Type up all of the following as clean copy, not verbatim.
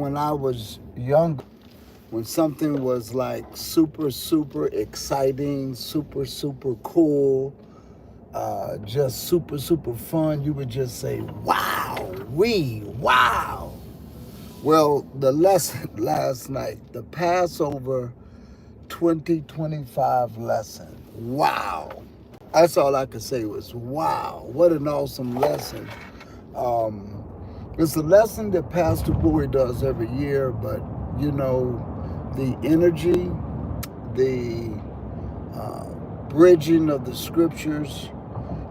When I was younger, when something was like super, super exciting, super, super cool, just super, super fun, you would just say, wow. Well, the lesson last night, the Passover 2025 lesson, wow. That's all I could say was, wow, what an awesome lesson. Um, it's a lesson that Pastor Buie does every year, but the energy, the uh, bridging of the scriptures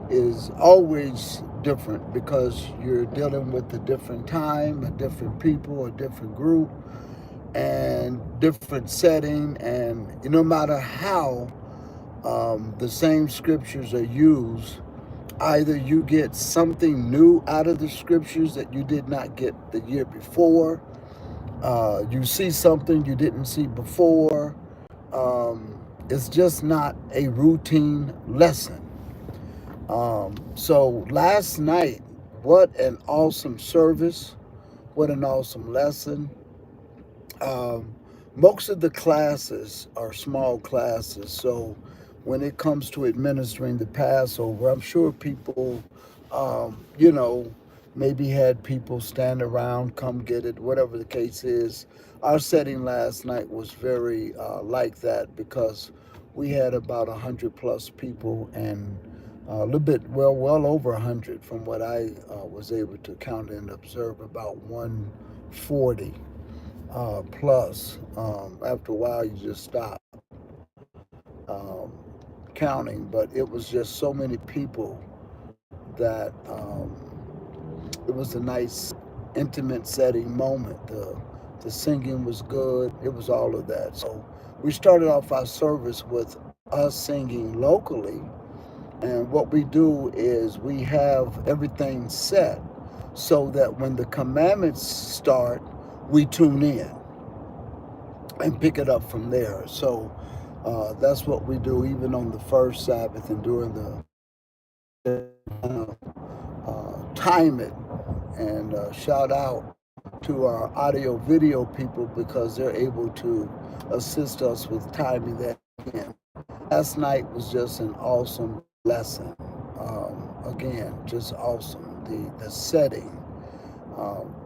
is always different because you're dealing with a different time, a different people, a different group, and different setting. And no matter how the same scriptures are used, either you get something new out of the scriptures that you did not get the year before, you see something you didn't see before. It's just not a routine lesson. So last night, what an awesome service, what an awesome lesson. Um, Most of the classes are small classes, so when it comes to administering the Passover, I'm sure people, maybe had people stand around, come get it, whatever the case is. Our setting last night was very like that because we had about 100 plus people and a little bit, well over 100 from what I was able to count and observe, about 140 plus. After a while, you just stop um, counting, but it was just so many people that it was a nice, intimate setting moment. The singing was good. It was all of that. So we started off our service with us singing locally, and what we do is we have everything set so that when the commandments start, we tune in and pick it up from there. So that's what we do even on the first Sabbath and during the time it and shout out to our audio video people because they're able to assist us with timing that in. Last night was just an awesome lesson. Again, just awesome. The setting.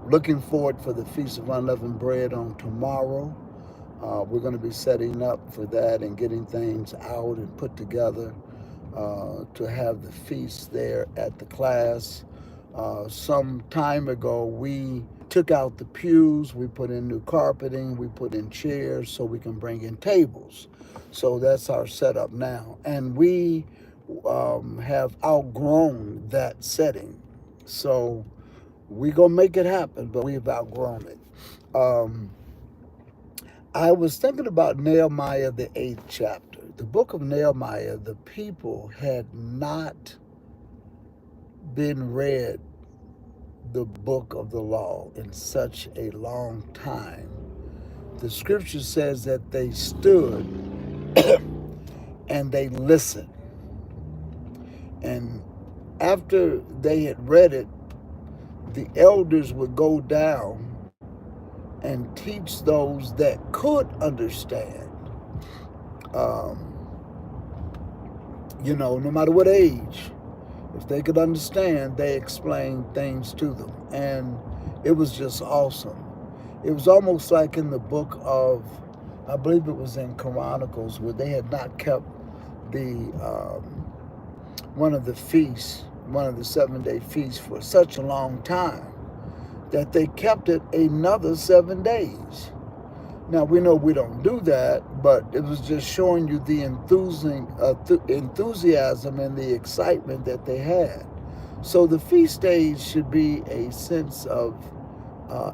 Looking forward for the Feast of Unleavened Bread on tomorrow. We're going to be setting up for that and getting things out and put together to have the feast there at the class. Some time ago, we took out the pews, we put in new carpeting, we put in chairs so we can bring in tables. So that's our setup now. And we have outgrown that setting. So we're going to make it happen, but we've outgrown it. Um, I was thinking about Nehemiah, the 8th chapter. The book of Nehemiah, the people had not been read the book of the law in such a long time. The scripture says that they stood and they listened. And after they had read it, the elders would go down and teach those that could understand. Um, no matter what age, if they could understand, they explained things to them. And it was just awesome. It was almost like in the book of, I believe it was in Chronicles, where they had not kept the one of the feasts, one of the 7-day feasts for such a long time that they kept it another 7 days. Now, we know we don't do that, but it was just showing you the enthusiasm and the excitement that they had. So the feast days should be a sense of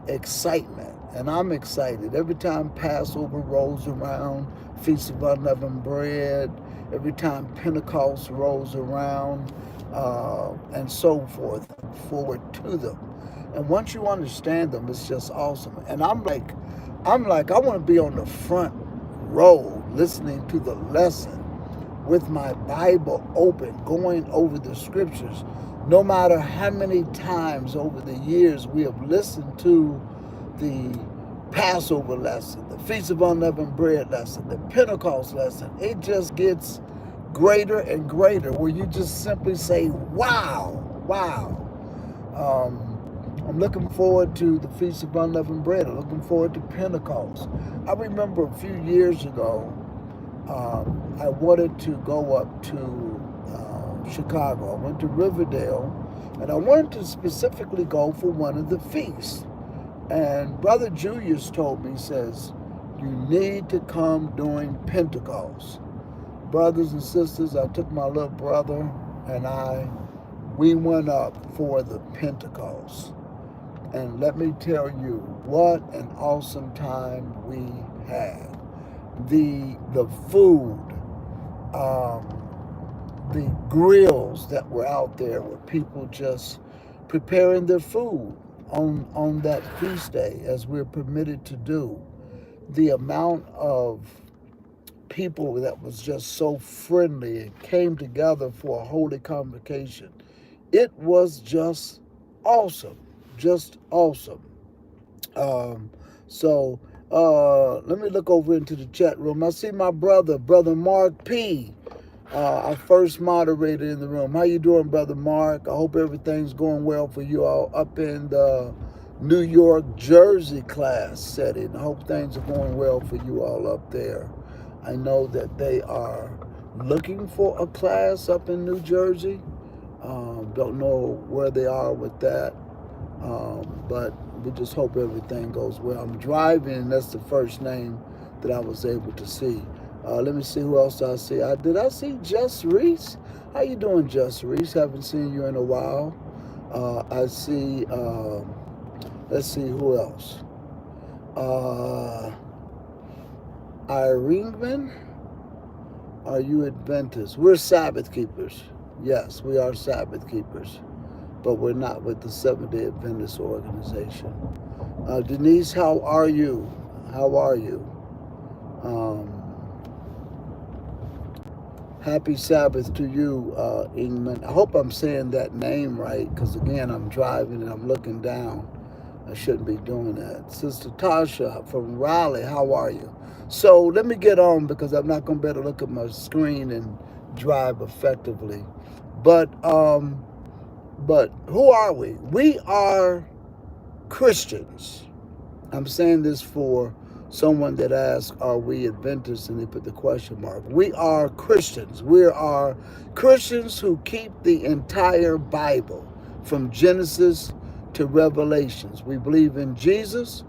excitement. And I'm excited. Every time Passover rolls around, Feast of Unleavened Bread, every time Pentecost rolls around, and so forth, forward to them. And once you understand them, it's just awesome. And I'm like, I want to be on the front row listening to the lesson with my Bible open, going over the scriptures, No matter how many times over the years we have listened to the Passover lesson, the Feast of Unleavened Bread lesson, the Pentecost lesson, it just gets greater and greater, where you just simply say, wow, wow. I'm looking forward to the Feast of Unleavened Bread. I'm looking forward to Pentecost. I remember a few years ago, I wanted to go up to Chicago. I went to Riverdale, and I wanted to specifically go for one of the feasts. And Brother Julius told me, says, you need to come during Pentecost. Brothers and sisters, I took my little brother and we went up for the Pentecost. And let me tell you, what an awesome time we had. The food, the grills that were out there with people just preparing their food on that feast day, as we're permitted to do. The amount of people that was just so friendly and came together for a holy convocation. It was just awesome, just awesome. So let me look over into the chat room. I see my brother Mark P., our first moderator in the room. How you doing, Brother Mark? I hope everything's going well for you all up in the New York, Jersey class setting. I hope things are going well for you all up there. I know that they are looking for a class up in New Jersey. Don't know where they are with that, but we just hope everything goes well. I'm driving, and that's the first name that I was able to see. Let me see who else I see. Did I see Jess Reese? How you doing, Jess Reese? Haven't seen you in a while. I see, let's see who else. Irene, are you Adventists? We're Sabbath keepers. Yes, we are Sabbath keepers, but we're not with the Seventh-day Adventist organization. Denise, how are you? How are you? Happy Sabbath to you, Ingman. I hope I'm saying that name right, because again, I'm driving and I'm looking down. I shouldn't be doing that. Sister Tasha from Raleigh, how are you? So let me get on, because I'm not going to be able to look at my screen and drive effectively. But who are we? We are Christians. I'm saying this for someone that asks, are we Adventists? And they put the question mark. We are Christians. We are Christians who keep the entire Bible from Genesis to Revelations. We believe in Jesus.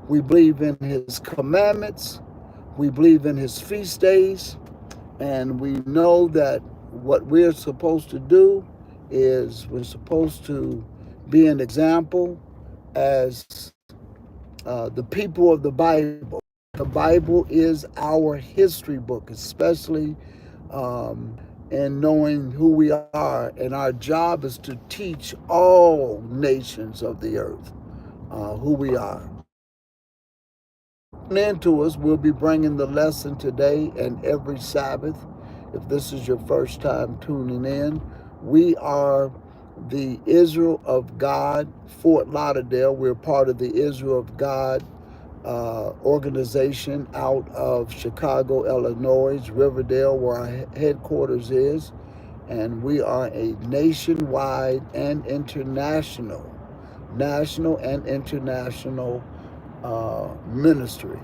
We believe in his commandments. We believe in his feast days. And we know that what we're supposed to do is we're supposed to be an example as the people of the Bible. The Bible is our history book, especially in knowing who we are. And our job is to teach all nations of the earth who we are. Into us, we'll be bringing the lesson today and every Sabbath. If this is your first time tuning in, we are the Israel of God, Fort Lauderdale. We're part of the Israel of God organization out of Chicago, Illinois, Riverdale, where our headquarters is. And we are a nationwide and international, national and international ministry.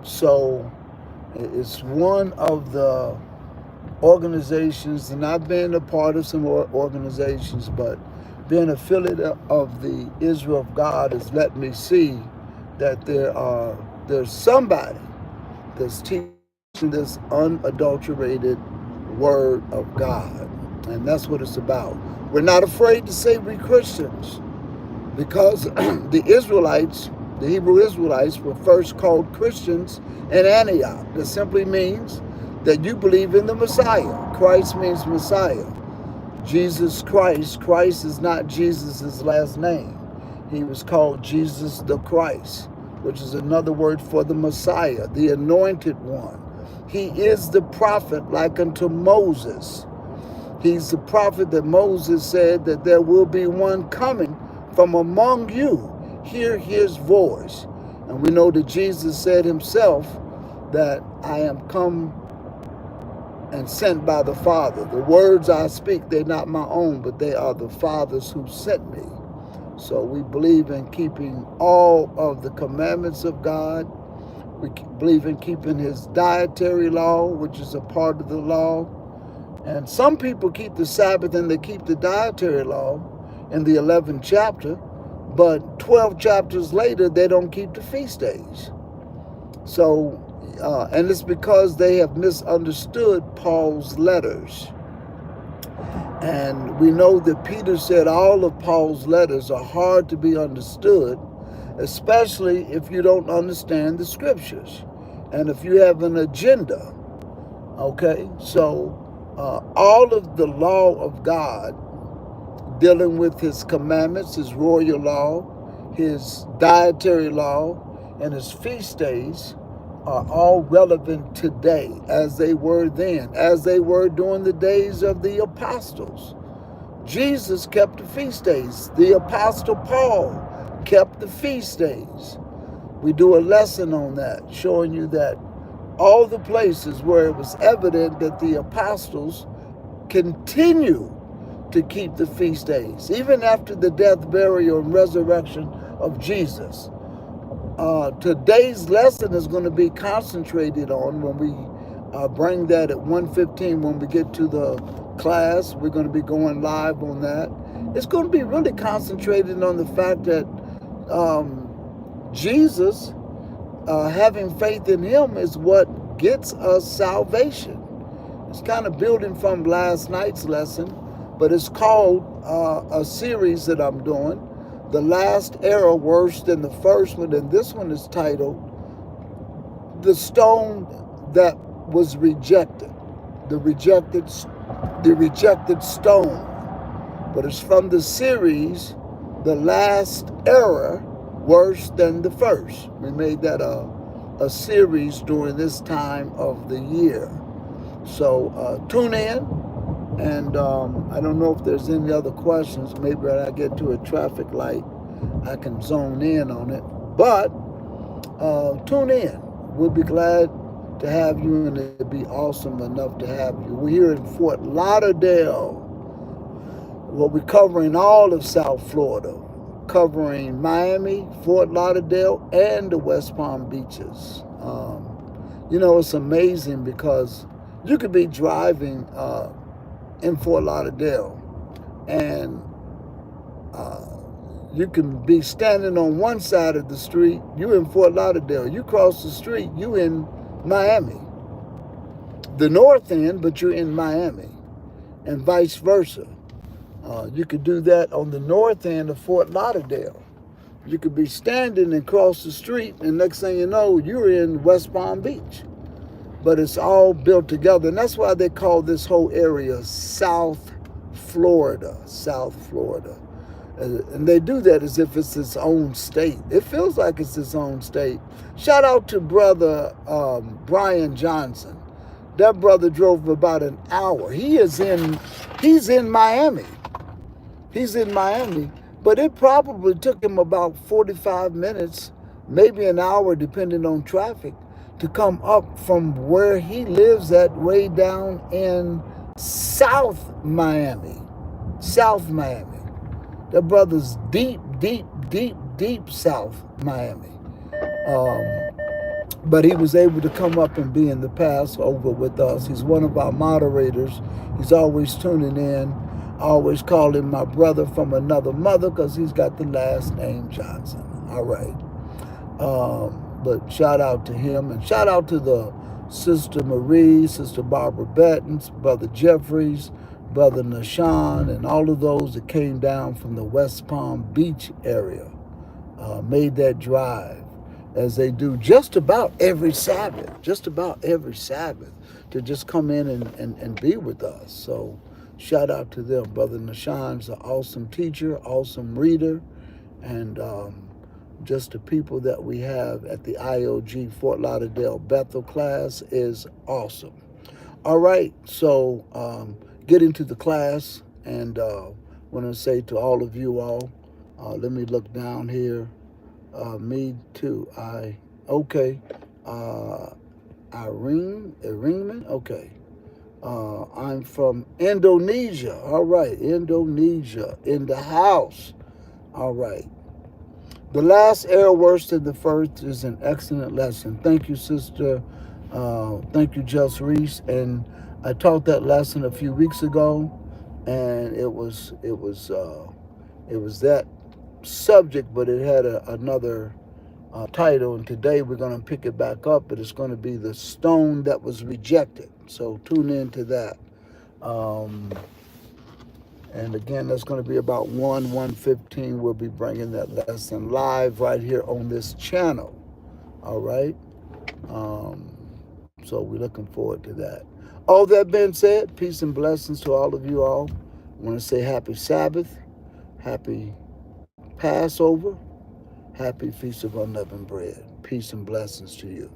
So it's one of the organizations, and I've been a part of some organizations, but being affiliate of the Israel of God has let me see that there's somebody that's teaching this unadulterated word of God, and that's what it's about. We're not afraid to say we're Christians, because the Israelites, the Hebrew Israelites, were first called Christians in Antioch. That simply means that you believe in the Messiah. Christ means Messiah. Jesus Christ. Christ is not Jesus' last name. He was called Jesus the Christ, which is another word for the Messiah, the anointed one. He is the prophet like unto Moses. He's the prophet that Moses said that there will be one coming from among you. Hear his voice. And we know that Jesus said himself that I am come and sent by the Father. The words I speak, they're not my own, but they are the Father's who sent me. So we believe in keeping all of the commandments of God. We believe in keeping his dietary law, which is a part of the law. And some people keep the Sabbath and they keep the dietary law in the 11th chapter, but 12 chapters later, they don't keep the feast days. So, and it's because they have misunderstood Paul's letters. And we know that Peter said all of Paul's letters are hard to be understood, especially if you don't understand the scriptures and if you have an agenda. Okay, so all of the law of God dealing with his commandments, his royal law, his dietary law, and his feast days are all relevant today as they were then, as they were during the days of the apostles. Jesus kept the feast days. The apostle Paul kept the feast days. We do a lesson on that, showing you that all the places where it was evident that the apostles continue to keep the feast days, even after the death, burial, and resurrection of Jesus. Today's lesson is going to be concentrated on when we bring that at 1:15 when we get to the class. We're going to be going live on that. It's going to be really concentrated on the fact that Jesus, having faith in him is what gets us salvation. It's kind of building from last night's lesson, but it's called a series that I'm doing, The Last Era Worse Than the First One, and this one is titled The Stone That Was Rejected, the rejected stone. But it's from the series, The Last Era Worse Than the First. We made that a series during this time of the year. So tune in, and I don't know if there's any other questions. Maybe when I get to a traffic light, I can zone in on it. But tune in. We'll be glad to have you, and it'd be awesome enough to have you. We're here in Fort Lauderdale. Well, we're covering all of South Florida, covering Miami, Fort Lauderdale, and the West Palm beaches. You know, it's amazing because you could be driving in Fort Lauderdale, and you can be standing on one side of the street, you in Fort Lauderdale. You cross the street, you in Miami. The north end, but you're in Miami, and vice versa. You could do that on the north end of Fort Lauderdale. You could be standing and cross the street, and next thing you know, you're in West Palm Beach. But it's all built together, and that's why they call this whole area South Florida. South Florida. And they do that as if it's its own state. It feels like it's its own state. Shout out to brother Brian Johnson. That brother drove about an hour. He's in Miami. He's in Miami, but it probably took him about 45 minutes, maybe an hour, depending on traffic, to come up from where he lives at way down in South Miami. South Miami. That brother's deep South Miami. But he was able to come up and be in the Passover with us. He's one of our moderators. He's always tuning in. I always call him my brother from another mother because he's got the last name Johnson. All right. But shout out to him, and shout out to the Sister Marie, Sister Barbara Battens, Brother Jeffries, Brother Nashawn, and all of those that came down from the West Palm Beach area, made that drive, as they do just about every Sabbath, to just come in and be with us. So shout out to them. Brother Nashawn's an awesome teacher, awesome reader, and just the people that we have at the IOG Fort Lauderdale Bethel class is awesome. All right, so get into the class, and want to say to all of you all, let me look down here. Me too. Okay. Irene, okay. I'm from Indonesia. All right, Indonesia in the house. All right. The last error worse than the first is an excellent lesson. Thank you, sister. Thank you, Just Reese. And I taught that lesson a few weeks ago, and it was that subject, but it had another title. And today we're going to pick it back up, but it's going to be the stone that was rejected. So tune in to that. And again, that's going to be about 1:15. We'll be bringing that lesson live right here on this channel. All right. So we're looking forward to that. All that being said, peace and blessings to all of you all. I want to say happy Sabbath, happy Passover, happy Feast of Unleavened Bread. Peace and blessings to you.